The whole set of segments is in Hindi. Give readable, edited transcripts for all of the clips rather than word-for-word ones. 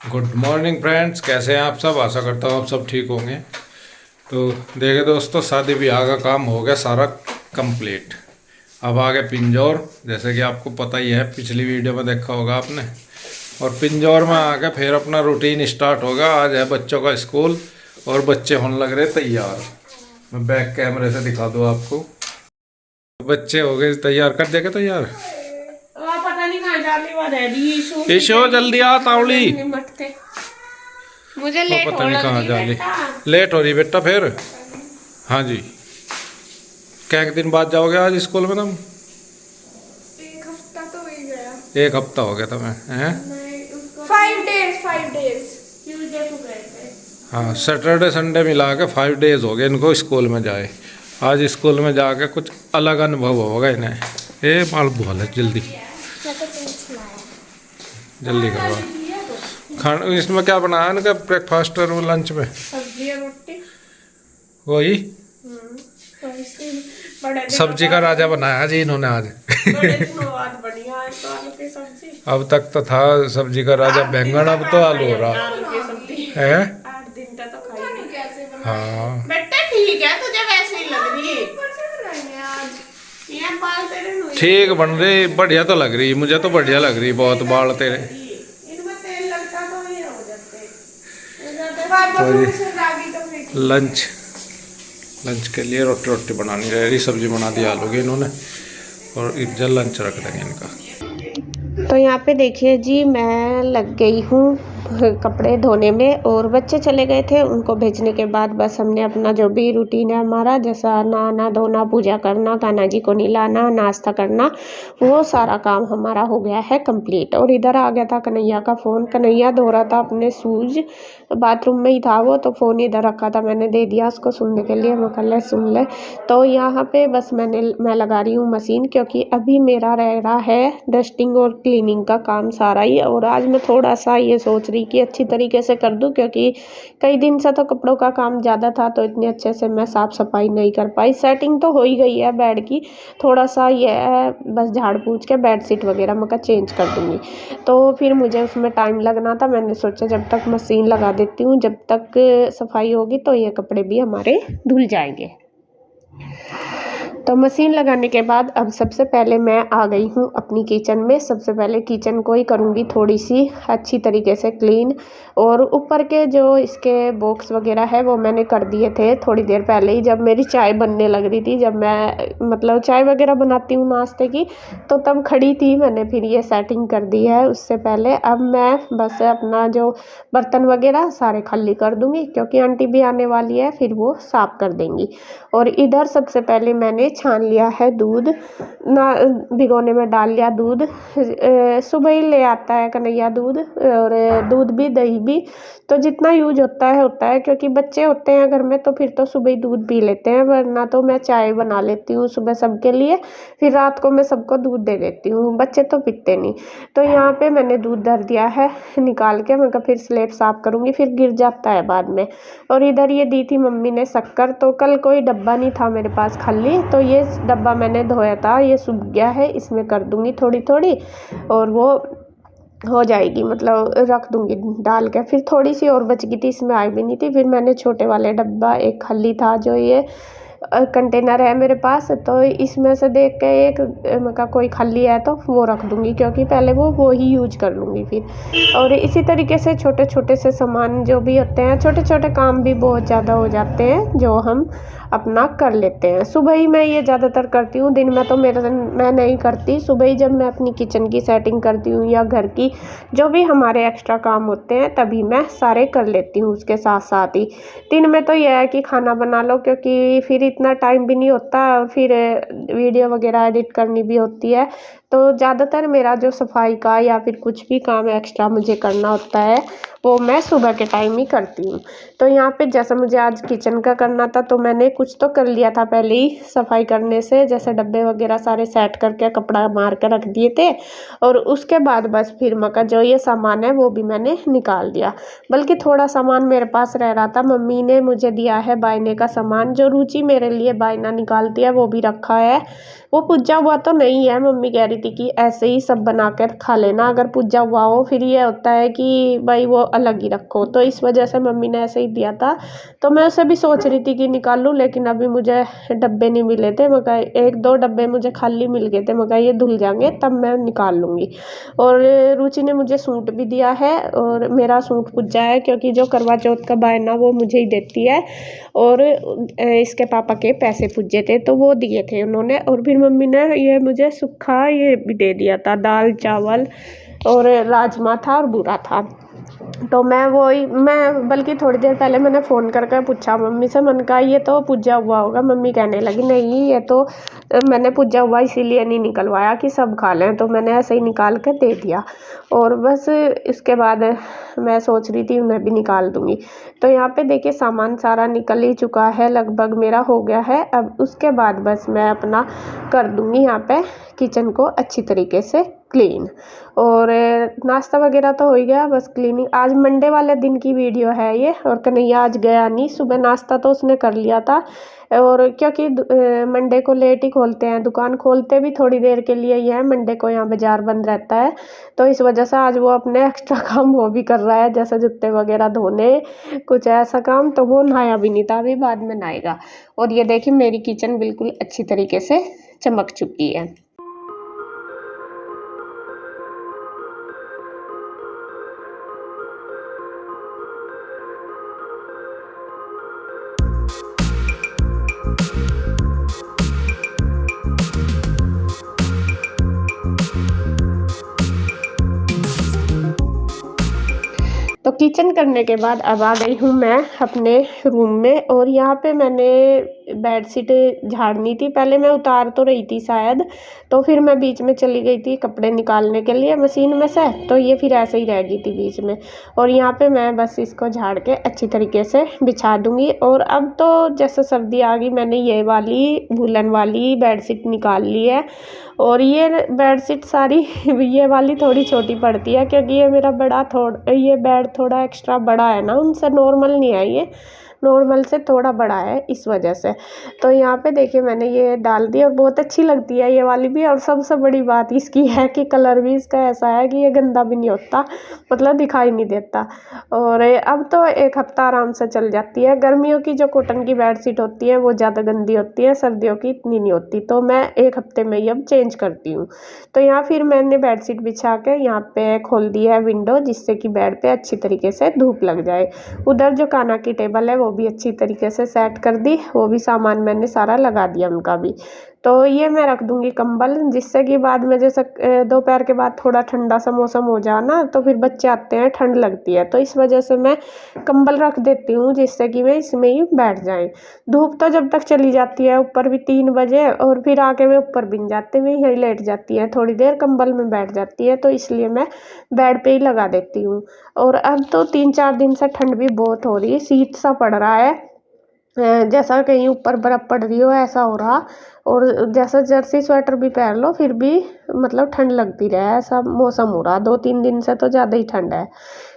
गुड मॉर्निंग फ्रेंड्स, कैसे हैं आप सब। आशा करता हूँ आप सब ठीक होंगे। तो देखे दोस्तों, शादी ब्याह का काम हो गया सारा कंप्लीट। अब आ गए पिंजौर, जैसे कि आपको पता ही है, पिछली वीडियो में देखा होगा आपने। और पिंजौर में आके फिर अपना रूटीन स्टार्ट होगा। आज है बच्चों का स्कूल और बच्चे होने लग रहे तैयार। मैं बैक कैमरे से दिखा दूँ आपको। बच्चे हो गए तैयार, कर देगा तैयार। पता नहीं कहाँ डाली वो रेडी ईशो जल्दी आ तावली। निमटते मुझे वो लेट पता हो नहीं लग कहाँ रही जा ली। बेटा। लेट हो रही बेटा फिर। हाँ जी, क्या दिन बाद जाओगे आज स्कूल में तुम। एक हफ्ता तो हो ही गया। एक हफ्ता हो गया तुम्हें हैं। 5 डेज ट्यूसडे को गए थे। हाँ, सैटरडे संडे मिला के 5 डेज हो गए इनको स्कूल में जाए। आज स्कूल में जाके कुछ अलग अनुभव होगा इन्हें। ए माल बोल जल्दी जल्दी करो। खाना इसमें क्या बनाया इनका ब्रेकफास्ट और लंच में। सब्जी और रोटी। वही बड़े सब्जी का राजा बनाया जी इन्होंने आज। बड़े दिनों बाद बढ़िया है तो आलू की सब्जी। अब तक तो था सब्जी का राजा बैंगन, अब तो आलू हो रहा आलू की सब्जी है। 8 दिन तक तो खाई नहीं। कैसे हाँ बेटा ठीक है, तुझे वैसे ही लग रही आज। ये बाल तेरे हुए ठीक बन रही, बढ़िया तो लग रही, मुझे तो बढ़िया लग रही बहुत बाल तेरे। इनमें तेल लगता तो ये हो जाते। तो ये रागी तो फेंक लंच लंच के लिए रोटी बनानी रह रही, सब्जी बना दी आलू की इन्होंने, और इधर लंच रख देंगे इनका। तो यहाँ पे देखिए जी, मैं लग गई हूँ कपड़े धोने में और बच्चे चले गए थे। उनको भेजने के बाद बस हमने अपना जो भी रूटीन है हमारा, जैसा नहाना धोना, पूजा करना, कान्हा जी को नहलाना, नाश्ता करना, वो सारा काम हमारा हो गया है कंप्लीट। और इधर आ गया था कन्हैया का फ़ोन। कन्हैया धो रहा था अपने शूज़, बाथरूम में ही था वो, तो फ़ोन इधर रखा था, मैंने दे दिया उसको सुनने के लिए। मैं कल ले सुन ले। तो यहाँ पे बस मैं लगा रही हूँ मशीन, क्योंकि अभी मेरा रह रहा है डस्टिंग और क्लीनिंग का काम सारा ही। और आज मैं थोड़ा सा ये सोच रही कि अच्छी तरीके से कर दूं, क्योंकि कई दिन से तो कपड़ों का काम ज़्यादा था, तो इतने अच्छे से मैं साफ़ सफाई नहीं कर पाई। सेटिंग तो हो ही गई है बेड की, थोड़ा सा ये है बस झाड़ पूछ के बेडशीट वगैरह मैं चेंज कर दूँगी। तो फिर मुझे उसमें टाइम लगना था, मैंने सोचा जब तक मशीन लगा देती हूँ, जब तक सफाई होगी तो ये कपड़े भी हमारे धुल जाएंगे। तो मशीन लगाने के बाद अब सबसे पहले मैं आ गई हूँ अपनी किचन में। सबसे पहले किचन को ही करूँगी थोड़ी सी अच्छी तरीके से क्लीन। और ऊपर के जो इसके बॉक्स वगैरह है वो मैंने कर दिए थे थोड़ी देर पहले ही, जब मेरी चाय बनने लग रही थी। जब मैं मतलब चाय वगैरह बनाती हूँ नाश्ते की, तो तब खड़ी थी, मैंने फिर ये सेटिंग कर दी है उससे पहले। अब मैं बस अपना जो बर्तन वगैरह सारे खाली कर दूँगी, क्योंकि आंटी भी आने वाली है, फिर वो साफ़ कर देंगी। और इधर सबसे पहले मैंने छान लिया है दूध, ना भिगोने में डाल लिया दूध। सुबह ही ले आता है कन्हैया दूध, और दूध भी दही भी, तो जितना यूज होता है, क्योंकि बच्चे होते हैं घर में तो फिर तो सुबह ही दूध पी लेते हैं, वरना तो मैं चाय बना लेती हूँ सुबह सबके लिए, फिर रात को मैं सबको दूध दे देती हूँ, बच्चे तो पीते नहीं। तो यहाँ पे मैंने दूध धर दिया है निकाल के, मैं फिर स्लेट साफ़ करूँगी, फिर गिर जाता है बाद में। और इधर ये दी थी मम्मी ने शक्कर, तो कल कोई डब्बा नहीं था मेरे पास खाली, तो ये डब्बा मैंने धोया था, ये सूख गया है, इसमें कर दूँगी थोड़ी थोड़ी, और वो हो जाएगी, मतलब रख दूँगी डाल के। फिर थोड़ी सी और बच गई थी, इसमें आई भी नहीं थी, फिर मैंने छोटे वाले डब्बा एक खाली था जो ये कंटेनर है मेरे पास, तो इसमें से देख के एक का कोई खाली है तो वो रख दूँगी, क्योंकि पहले वो ही यूज कर लूँगी फिर। और इसी तरीके से छोटे छोटे से सामान जो भी होते हैं, छोटे छोटे काम भी बहुत ज़्यादा हो जाते हैं जो हम अपना कर लेते हैं। सुबह ही मैं ये ज़्यादातर करती हूँ, दिन में तो मैं नहीं करती। सुबह ही जब मैं अपनी किचन की सेटिंग करती हूँ या घर की जो भी हमारे एक्स्ट्रा काम होते हैं, तभी मैं सारे कर लेती हूँ उसके साथ साथ ही। दिन में तो यह है कि खाना बना लो, क्योंकि फिर इतना टाइम भी नहीं होता, फिर वीडियो वगैरह एडिट करनी भी होती है, तो ज़्यादातर मेरा जो सफाई का या फिर कुछ भी काम एक्स्ट्रा मुझे करना होता है वो मैं सुबह के टाइम ही करती हूँ। तो यहाँ पे जैसा मुझे आज किचन का करना था, तो मैंने कुछ तो कर लिया था पहले ही सफाई करने से, जैसे डब्बे वगैरह सारे सेट करके कपड़ा मार कर रख दिए थे। और उसके बाद बस फिर मका जो ये सामान है वो भी मैंने निकाल दिया। बल्कि थोड़ा सामान मेरे पास रह रहा था, मम्मी ने मुझे दिया है बायने का सामान, जो रुचि मेरे लिए बायना निकालती है वो भी रखा है। वो पूजा हुआ तो नहीं है, मम्मी कह रही थी कि ऐसे ही सब बनाकर खा लेना, अगर पुज्जा हुआ हो फिर ये होता है कि भाई वो अलग ही रखो, तो इस वजह से मम्मी ने ऐसे ही दिया था। तो मैं उसे भी सोच रही थी कि निकाल लूँ, लेकिन अभी मुझे डब्बे नहीं मिले थे। मैं कहा 1-2 डब्बे मुझे खाली मिल गए थे, मैं कहा ये धुल जाएंगे तब मैं निकाल लूँगी। और रुचि ने मुझे सूट भी दिया है, और मेरा सूट पुज्जा है क्योंकि जो करवा चौथ का बायना वो मुझे ही देती है, और इसके पापा के पैसे पुज्जे थे तो वो दिए थे उन्होंने। और फिर मम्मी ने ये मुझे सूखा ये भी दे दिया था, दाल चावल और राजमा था और बूरा था। तो मैं बल्कि थोड़ी देर पहले मैंने फ़ोन करके पूछा मम्मी से, मैंने कहा ये तो पुज्जा हुआ होगा। मम्मी कहने लगी नहीं ये तो मैंने पुज्जा हुआ इसीलिए नहीं निकलवाया कि सब खा लें, तो मैंने ऐसे ही निकाल कर दे दिया। और बस इसके बाद मैं सोच रही थी उन्हें भी निकाल दूँगी। तो यहाँ पे देखिए सामान सारा निकल ही चुका है, लगभग मेरा हो गया है। अब उसके बाद बस मैं अपना कर दूँगी यहाँ पे किचन को अच्छी तरीके से क्लीन। और नाश्ता वगैरह तो हो ही गया, बस क्लीनिंग आज मंडे वाले दिन की वीडियो है ये। और कन्हैया आज गया नहीं, सुबह नाश्ता तो उसने कर लिया था, और क्योंकि मंडे को लेट ही खोलते हैं दुकान, खोलते भी थोड़ी देर के लिए ही है, मंडे को यहाँ बाज़ार बंद रहता है। तो इस वजह से आज वो अपने एक्स्ट्रा काम वो भी कर रहा है, जैसे जूते वगैरह धोने कुछ ऐसा काम, तो वो नहाया भी नहीं था, अभी बाद में नहाएगा। और ये देखिए मेरी किचन बिल्कुल अच्छी तरीके से चमक चुकी है। तो किचन करने के बाद अब आ गई हूँ मैं अपने रूम में, और यहाँ पे मैंने बेडशीट झाड़नी थी। पहले मैं उतार तो रही थी शायद, तो फिर मैं बीच में चली गई थी कपड़े निकालने के लिए मशीन में से, तो ये फिर ऐसे ही रह गई थी बीच में। और यहाँ पे मैं बस इसको झाड़ के अच्छी तरीके से बिछा दूँगी। और अब तो जैसे सर्दी आ गई, मैंने ये वाली वूलन वाली बेडशीट निकाल ली है। और ये बेडशीट सारी ये वाली थोड़ी छोटी पड़ती है, क्योंकि ये मेरा ये बेड थोड़ा एक्स्ट्रा बड़ा है ना, उनसे नॉर्मल नहीं है, ये नॉर्मल से थोड़ा बड़ा है इस वजह से। तो यहाँ पे देखिए मैंने ये डाल दी, और बहुत अच्छी लगती है ये वाली भी। और सबसे बड़ी बात इसकी है कि कलर भी इसका ऐसा है कि ये गंदा भी नहीं होता, मतलब दिखाई नहीं देता। और अब तो 1 हफ्ता आराम से चल जाती है। गर्मियों की जो कॉटन की बेडशीट होती है वो ज़्यादा गंदी होती है, सर्दियों की इतनी नहीं होती, तो मैं 1 हफ्ते में ही अब चेंज करती हूँ। तो यहाँ फिर मैंने बेडशीट बिछा के यहाँ पे खोल दी है विंडो, जिससे कि बेड पे अच्छी तरीके से धूप लग जाए। उधर जो खाना की टेबल है वो भी अच्छी तरीके से सेट कर दी, वो भी सामान मैंने सारा लगा दिया उनका भी। तो ये मैं रख दूँगी कंबल, जिससे कि बाद में जैसे दोपहर के बाद थोड़ा ठंडा सा मौसम हो जाए ना, तो फिर बच्चे आते हैं ठंड लगती है, तो इस वजह से मैं कंबल रख देती हूँ, जिससे कि वे इसमें ही बैठ जाएं। धूप तो जब तक चली जाती है ऊपर भी 3 बजे, और फिर आके वे ऊपर बिन जाते हुए यहीं लेट जाती है, थोड़ी देर कंबल में बैठ जाती है, तो इसलिए मैं बेड पे ही लगा देती हूँ। और अब तो 3-4 दिन से ठंड भी बहुत हो रही है, शीत सा पड़ रहा है, जैसा कहीं ऊपर बर्फ़ पड़ रही हो ऐसा हो रहा। और जैसा जर्सी स्वेटर भी पहन लो फिर भी मतलब ठंड लगती रहे, ऐसा मौसम हो रहा 2-3 दिन से, तो ज़्यादा ही ठंड है।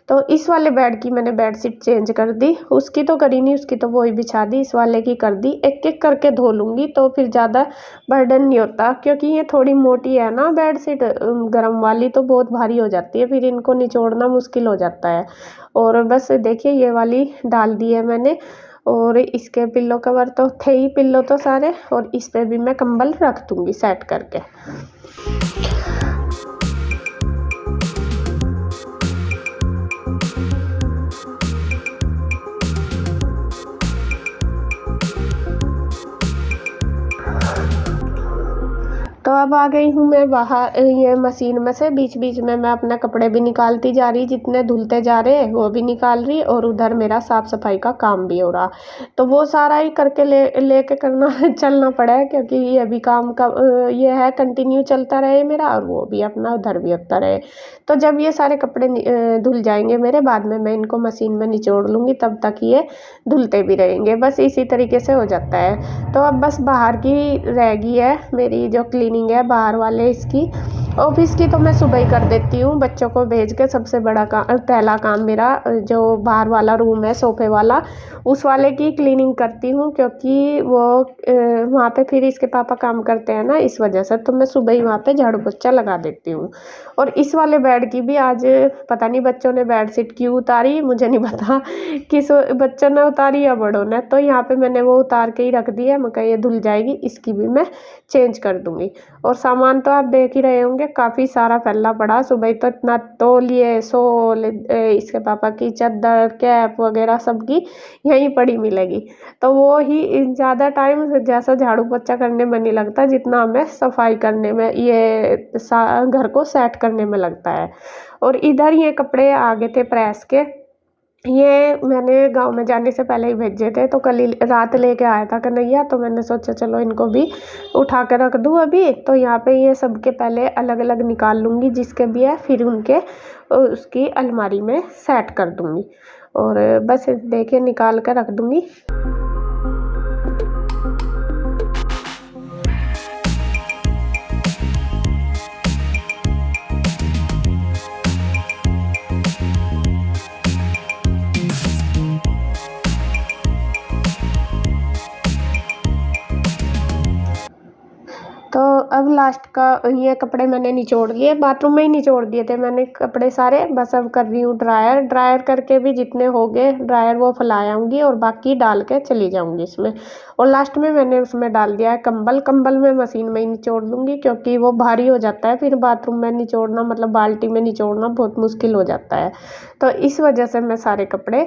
तो इस वाले बेड की मैंने बेडशीट चेंज कर दी, उसकी तो करी नहीं, उसकी तो वही बिछा दी, इस वाले की कर दी। एक एक करके धो लूँगी तो फिर ज़्यादा बर्डन नहीं होता, क्योंकि ये थोड़ी मोटी है ना बेडशीट, गर्म वाली तो बहुत भारी हो जाती है, फिर इनको निचोड़ना मुश्किल हो जाता है। और बस देखिए ये वाली डाल दी है मैंने। और इसके पिल्लो कवर तो थे ही, पिल्लो तो सारे, और इस पे भी मैं कंबल रख दूँगी सेट करके। तो अब आ गई हूँ मैं बाहर, ये मशीन में से बीच बीच में मैं अपने कपड़े भी निकालती जा रही, जितने धुलते जा रहे हैं वो भी निकाल रही, और उधर मेरा साफ़ सफाई का काम भी हो रहा। तो वो सारा ही करके लेके करना चलना पड़ा है, क्योंकि ये भी काम का ये है कंटिन्यू चलता रहे मेरा, और वो भी अपना उधर भी होता रहे। तो जब ये सारे कपड़े धुल जाएंगे मेरे, बाद में मैं इनको मशीन में निचोड़ लूँगी, तब तक ये धुलते भी रहेंगे। बस इसी तरीके से हो जाता है। तो अब बस बाहर की रह गई है मेरी जो क्लीनिंग है है बाहर वाले इसकी। ऑफिस की तो मैं सुबह ही कर देती हूँ बच्चों को भेज के। सबसे बड़ा काम, पहला काम मेरा जो बाहर वाला रूम है सोफ़े वाला, उस वाले की क्लीनिंग करती हूँ, क्योंकि वो वहाँ पे फिर इसके पापा काम करते हैं ना, इस वजह से तो मैं सुबह ही वहाँ पे झाड़ू पोछा लगा देती हूँ। और इस वाले बेड की भी आज पता नहीं बच्चों ने बेडशीट क्यों उतारी, मुझे नहीं पता किस बच्चों ने उतारी या बड़ों ने। तो यहाँ पे मैंने वो उतार के ही रख दी है, मैं कहा ये धुल जाएगी, इसकी भी मैं चेंज कर दूँगी। और सामान तो आप देख ही रहे होंगे, काफ़ी सारा फैला पड़ा। सुबह तो इतना तौलिए, शॉल, इसके पापा की चादर, कैप वगैरह सबकी यहीं पड़ी मिलेगी। तो वो ही ज़्यादा टाइम जैसा झाड़ू पोछा करने में नहीं लगता जितना हमें सफाई करने में, ये घर को सेट करने में लगता है। और इधर ये कपड़े आ गए थे प्रेस के, ये मैंने गांव में जाने से पहले ही भेजे थे, तो कल रात लेके आया था कन्हैया, तो मैंने सोचा चलो इनको भी उठा के रख दूँ अभी। तो यहाँ पे ये सबके पहले अलग अलग निकाल लूँगी जिसके भी है, फिर उनके उसकी अलमारी में सेट कर दूँगी। और बस देखिए निकाल कर रख दूँगी। तो अब लास्ट का ये कपड़े मैंने निचोड़ लिए, बाथरूम में ही निचोड़ दिए थे मैंने कपड़े सारे। बस अब कर रही हूँ ड्रायर करके भी जितने हो गए ड्रायर वो फैलाऊँगी और बाकी डाल के चली जाऊँगी इसमें। और लास्ट में मैंने उसमें डाल दिया है कंबल में मशीन में ही निचोड़ दूँगी, क्योंकि वो भारी हो जाता है फिर बाथरूम में निचोड़ना, मतलब बाल्टी में निचोड़ना बहुत मुश्किल हो जाता है। तो इस वजह से मैं सारे कपड़े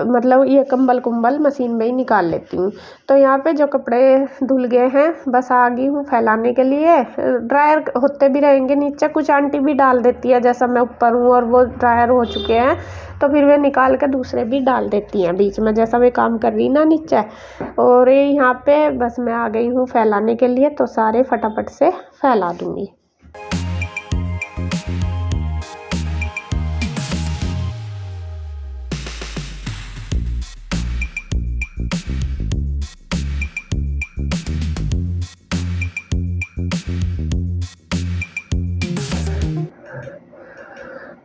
मतलब ये कंबल मशीन में ही निकाल लेती हूँ। तो यहाँ पे जो कपड़े धुल गए हैं बस आ गई हूँ फैलाने के लिए। ड्रायर होते भी रहेंगे नीचे, कुछ आंटी भी डाल देती है जैसा मैं ऊपर हूँ और वो ड्रायर हो चुके हैं, तो फिर वे निकाल के दूसरे भी डाल देती हैं बीच में, जैसा मैं काम कर रही ना नीचे। और यहाँ पे बस मैं आ गई हूँ फैलाने के लिए, तो सारे फटाफट से फैला दूँगी।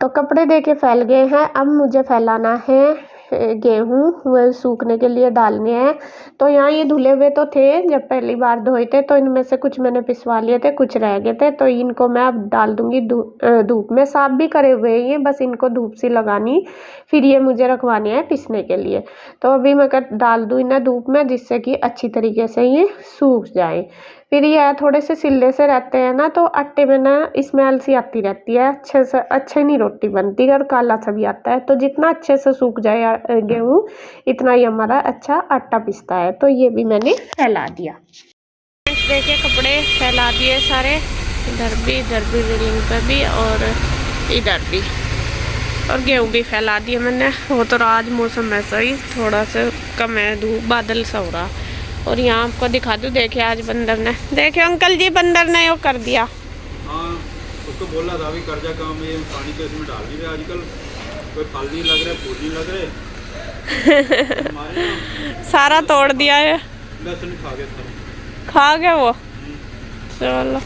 तो कपड़े देके फैल गए हैं, अब मुझे फैलाना है गेहूँ, वो सूखने के लिए डालने हैं। तो यहाँ ये धुले हुए तो थे, जब पहली बार धोए थे तो इनमें से कुछ मैंने पिसवा लिए थे, कुछ रह गए थे, तो इनको मैं अब डाल दूँगी धूप में। साफ भी करे हुए हैं ये, बस इनको धूप सी लगानी, फिर ये मुझे रखवाने हैं पिसने के लिए। तो अभी मैं डाल दूँ इन्हें धूप में, जिससे कि अच्छी तरीके से ये सूख जाए। फिर ये थोड़े से सिल्ले से रहते हैं ना, तो आटे में ना स्मेल सी आती रहती है, अच्छे नहीं रोटी बनती और काला सा भी आता है। तो जितना अच्छे से सूख जाए गेहूँ, इतना ही हमारा अच्छा आटा पिसता है। तो ये भी मैंने फैला दिया। देखिए कपड़े फैला दिए सारे, इधर भी रिलिंग पे भी और इधर भी, और गेहूँ भी फैला दिए मैंने। वो तो आज मौसम ऐसा ही थोड़ा सा कम है, धूप बादल सा हो रहा। और यहाँ आपको दिखा दूँ, देखिए आज बंदर ने, देखिए अंकल जी बंदर ने वो कर दिया। हाँ, उसको बोला था भी कर जा काम, ये पानी तो इसमें डाल नहीं रहे आजकल, कोई फल नहीं लग रहे, फूल नहीं लग रहे। सारा तोड़ दिया है, लहसुन खा गया, खा गया वो। चलो